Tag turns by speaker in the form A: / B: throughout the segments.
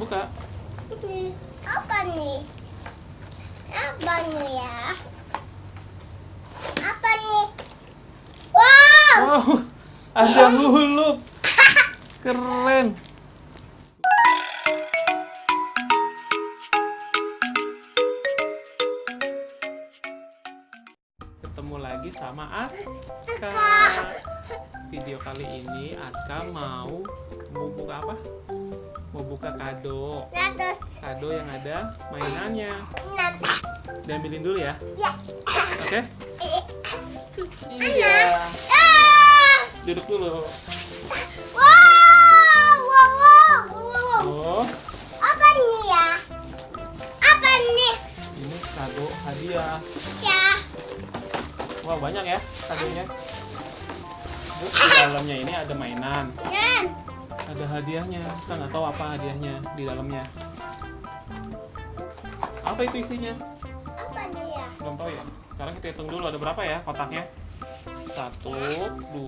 A: Buka.
B: Ini apa nih? Apa nih ya? Apa nih? Wow!
A: Wow, ada hulup. Keren. Ketemu lagi sama Aska. Video kali ini Aska mau buka apa? Mau buka kado. Kado yang ada mainannya. Diambilin dulu ya.
B: Ya.
A: Oke? Iya. Duduk dulu.
B: Wow!
A: Oh,
B: Apa nih ya? Apa nih?
A: ini kado hadiah.
B: Ya.
A: Wah, banyak ya kadonya. Terus di dalamnya ini ada mainan. Ada hadiahnya. Kita nggak tahu apa hadiahnya di dalamnya. Apa itu isinya?
B: Apa nih ya?
A: Belum tahu ya. Sekarang kita hitung dulu ada berapa ya kotaknya. 1, 2,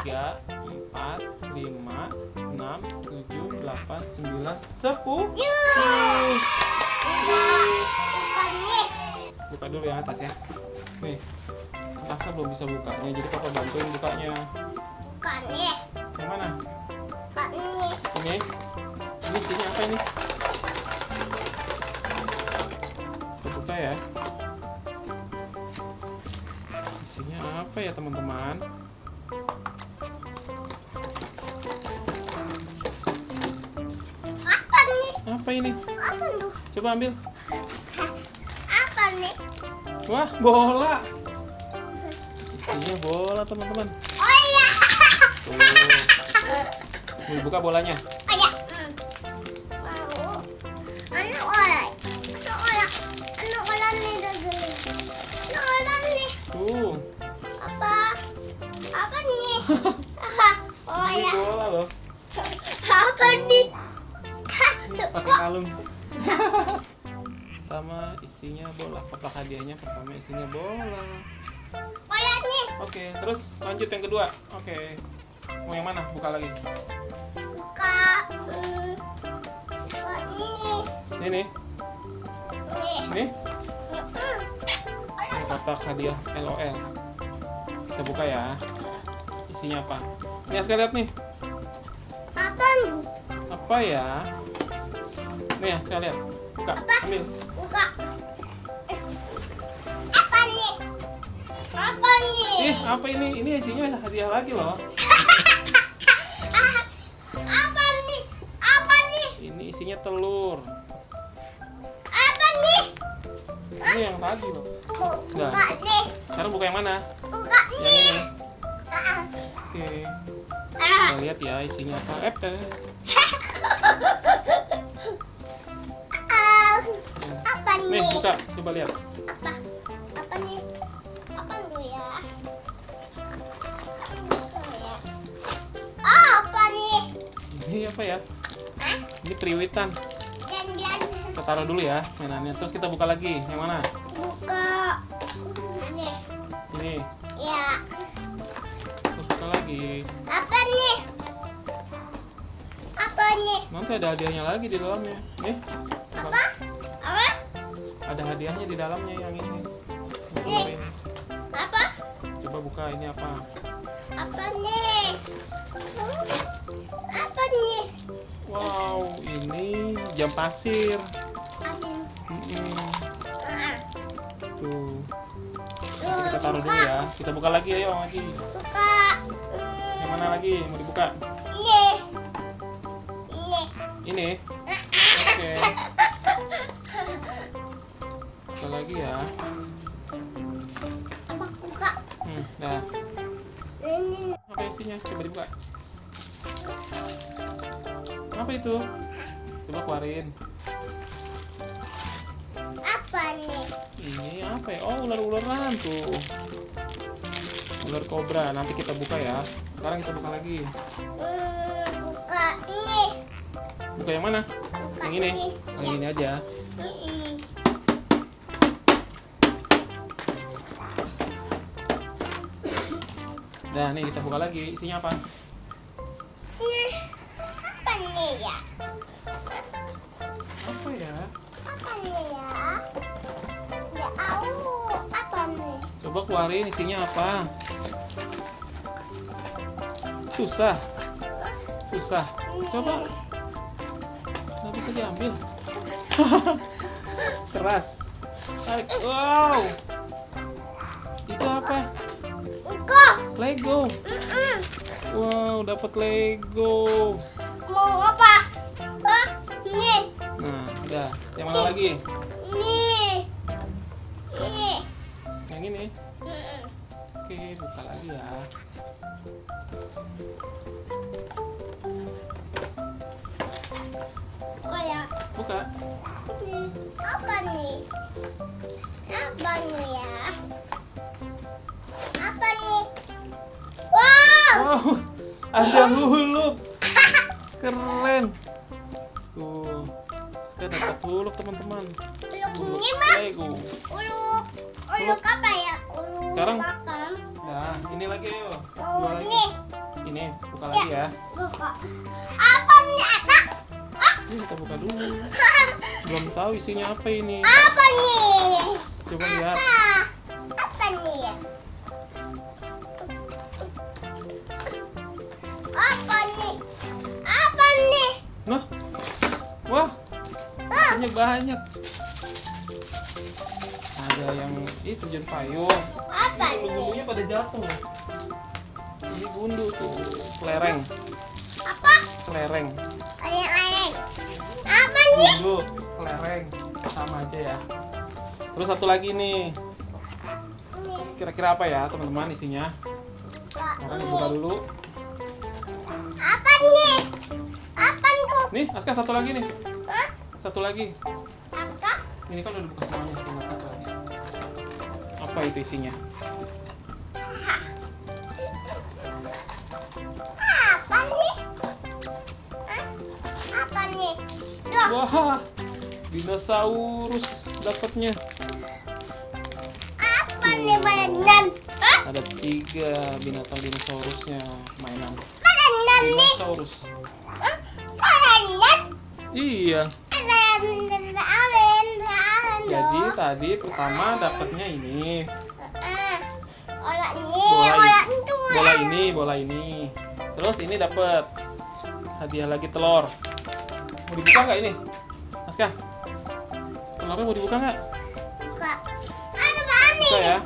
A: 3, 4, 5, 6, 7, 8, 9, 10.
B: Bukan nih.
A: Buka dulu yang atas ya. Nih, Tasya belum bisa bukanya, jadi papa bantuin bukanya.
B: Bukan nih.
A: Yang mana?
B: Bukan nih.
A: Ini? Ini isinya apa ini? Kita buka ya. Isinya apa ya teman-teman?
B: Apa nih?
A: Apa ini?
B: Apa tuh?
A: Coba ambil.
B: Apa nih?
A: Wah, bola. Isinya bola teman-teman.
B: Oh iya.
A: Tuh. Mau buka bolanya.
B: Oh iya. Mau. Anak orang. Anak orang nih dulu. Anak orang nih.
A: Tuh.
B: Apa? Apa nih? Oh
A: Ini
B: iya.
A: bola loh.
B: Apa nih?
A: Ini pakai kalung. Pertama isinya bola. Kotak hadiahnya pertama isinya bola.
B: Oh iya nih.
A: Oke, terus lanjut yang kedua. Oke. Mau yang mana? Buka lagi.
B: Buka. Ini.
A: Ini.
B: Ini.
A: Ini. Ini kotak hadiah LOL. Kita buka ya. Isinya apa? Nih, Aska lihat nih.
B: Apa?
A: Apa ya? Nih, Aska lihat. Buka, ambil.
B: Buka. Apa nih? Apa nih?
A: Ih, apa ini? Ini isinya hadiah lagi loh.
B: Apa nih? Apa nih?
A: Ini isinya telur.
B: Apa nih?
A: Ini yang tadi loh.
B: Buka nih.
A: Sekarang buka yang mana?
B: Buka
A: Yang
B: nih.
A: ini. Oke. Kita lihat ya isinya apa.
B: Apa
A: Nih,
B: nih?
A: buka. Coba lihat.
B: Apa? Apa nih? Apa dulu ya? Apa nih?
A: Ini apa ya?
B: Hah?
A: Ini periwitan.
B: Jangan
A: Kita taruh dulu ya mainannya. Terus kita buka lagi. Yang mana?
B: buka. Nih.
A: Ini.
B: Ya.
A: Terus buka lagi.
B: Apa nih? Apa nih?
A: Nanti ada hadiahnya lagi di dalamnya. Nih. Coba.
B: Apa? Apa?
A: Ada hadiahnya di dalamnya yang ini. Yang
B: Nih.
A: telur ini.
B: Apa?
A: Coba buka ini apa?
B: Apa nih? Apa nih?
A: Wow, ini jam pasir.
B: Asin.
A: Mm-mm.
B: Ah.
A: Tuh. Nanti kita taruh dulu ya. Kita buka lagi, ayo lagi.
B: Buka.
A: Yang mana lagi mau dibuka?
B: Nih. Nih.
A: Ini. Oke. Buka lagi ya.
B: Apa buka?
A: Dah.
B: Ini.
A: Apa isinya? Coba dibuka. Apa itu? Coba keluarin.
B: Apa nih?
A: Ini apa ya? Oh, ular-ularan tuh. Ular kobra. Nanti kita buka ya. Sekarang kita buka lagi.
B: Buka ini.
A: Buka yang mana?
B: Buka
A: Yang ini. Yang ini aja.
B: Ini.
A: Nah, nih kita buka lagi. Isinya apa?
B: Apa nih ya?
A: Apa ya?
B: Apa nih ya? Nggak tahu. Apa nih?
A: Coba keluarin isinya apa? Susah. Susah. Coba. Nggak bisa diambil. Keras. Tarik. Wow. Itu apa?
B: Enggak.
A: Lego. Wow, dapat Lego.
B: Mau apa? Nih.
A: Nah, udah. Yang mana lagi?
B: Nih. Nih.
A: Yang ini. Oke, buka lagi ya.
B: Oh ya.
A: Buka.
B: Nih. Apa nih? Apa nih ya? Apa nih? Wow.
A: Wow, ada hulup. Keren. Tuh, sekarang dapat hulup teman-teman.
B: Uluk ini mah.
A: Lego.
B: Uluk apa ya? Uluk
A: Sekarang?
B: apa?
A: Nah, ini lagi yuk.
B: Oh,
A: Dua lagi.
B: nih.
A: Ini, buka lagi ya.
B: Buka. Apa nih?
A: Ini kita buka dulu. Belum tahu isinya apa ini.
B: Apa nih?
A: Coba lihat.
B: Apa nih ya? Apa nih? Apa nih?
A: Nah, wah, isinya banyak. Ada yang itu terjun payung.
B: Apa nih?
A: Gundunya pada jatuh. Ini gundu tuh, kelereng,
B: Apa?
A: kelereng.
B: Ayang-ayang. Apa nih?
A: Gundu, kelereng, sama aja ya. Terus satu lagi nih, kira-kira apa ya teman-teman isinya? Nah, buka dulu.
B: Apa nih? Apa tuh?
A: Nih, Aska satu lagi nih,
B: Hah?
A: satu lagi.
B: Apa?
A: Ini kan udah dibuka semuanya, tinggal satu lagi. Apa itu isinya?
B: Apa nih? Hah? Apa nih? Duh.
A: Wah, dinosaurus dapatnya.
B: Apa nih mainan? Hah?
A: Ada 3 binatang dinosaurusnya mainan.
B: Mainan nih?
A: Dinosaurus.
B: Hah? Mainan?
A: Iya. Jadi tadi pertama dapatnya ini. Bola ini. Terus ini dapat hadiah lagi telur. Mau dibuka nggak ini? Aska, telurnya mau dibuka nggak? Buka ya.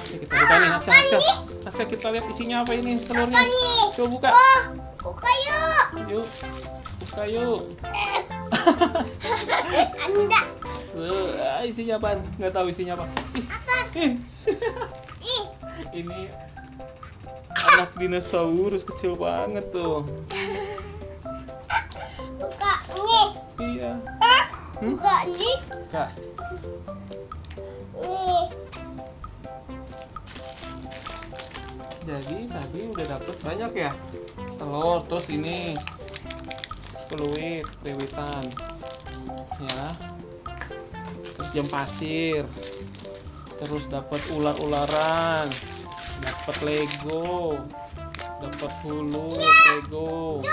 A: Oke, kita buka nih, Aska, kita lihat isinya apa ini telurnya. Coba buka.
B: Buka yuk.
A: Yuk, buka yuk.
B: Anda.
A: Isinya apa? Nggak tahu isinya apa. Ih. Ini anak dinosaurus kecil banget tuh.
B: Buka nih.
A: Iya.
B: Buka nih.
A: Kak,
B: Nih.
A: jadi tadi udah dapet banyak ya telur, terus ini peluitan ya, terus jam pasir, terus dapat ular-ularan, dapat Lego, dapat hulu Lego,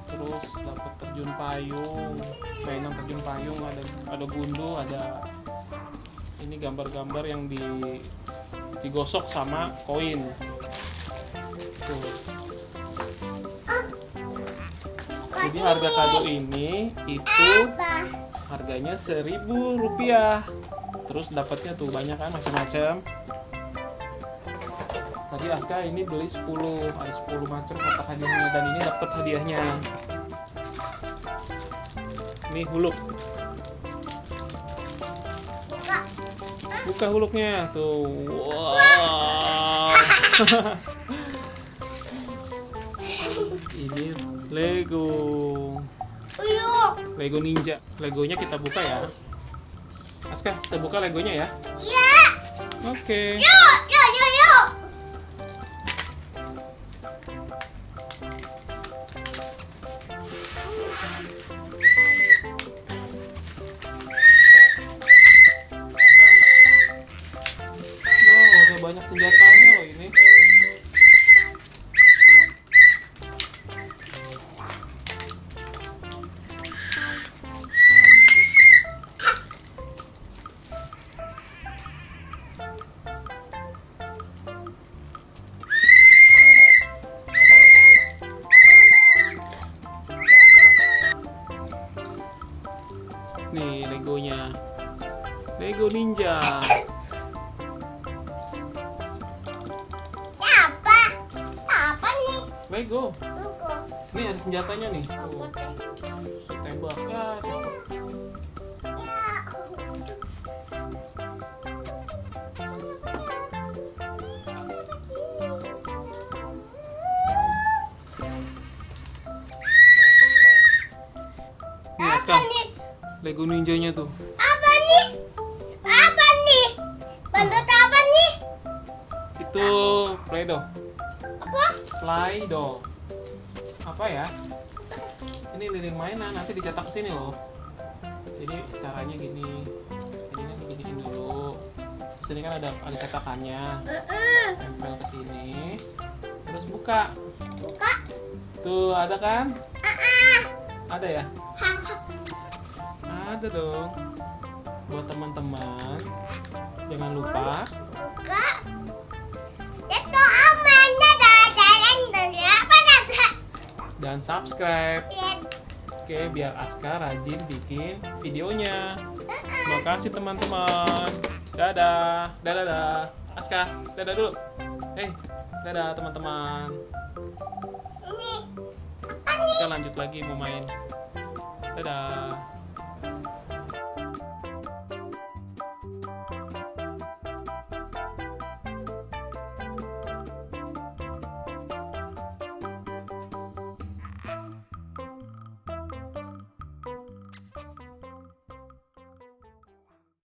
A: terus dapat terjun payung, mainan terjun payung, ada gundu, ada ini gambar-gambar yang digosok sama koin. Tuh. Jadi harga kado ini itu harganya Rp1.000. Terus dapatnya tuh banyak kan, macam-macam. Tadi Aska ini beli 10, ada 10 macam kotak hadiahnya, dan ini dapat hadiahnya. Ini huluk. Buka huluknya tuh. Wow. Ini Lego. Lego Ninja. Legonya kita buka ya. Aska, kita buka Legonya ya.
B: Iya.
A: Oke.
B: Yuk.
A: Wow, ada senjatanya loh ini. Nih Legonya, Lego Ninja.
B: Apa? Apa nih?
A: Lego.
B: Tunggu.
A: Nih ada senjatanya nih.
B: Apa
A: Tuh,
B: tuh?
A: tembak. Ya,
B: Ya.
A: nih
B: Apa
A: Aska,
B: nih?
A: Lego Ninjanya tuh.
B: Apa nih? Apa nih? Bandut apa nih?
A: Itu Play-Doh.
B: Apa?
A: Play-Doh. Apa ya? Ini lilin mainan, nanti dicetak ke sini loh. Jadi caranya gini. Ini kan diginiin dulu. Terus ini kan ada cetakannya. Tempel ke sini. Terus buka.
B: Buka.
A: Tuh, ada kan? Ada ya? Ada dong. Buat teman-teman, jangan lupa
B: Buka. Itu amannya jalan dari apa aja?
A: dan subscribe. Oke, biar Aska rajin bikin videonya. Terima kasih teman-teman. Dadah. Dadah, dadah. Aska, dadah dulu. Dadah teman-teman.
B: Ini apa nih?
A: Kita lanjut lagi mau main. Dadah.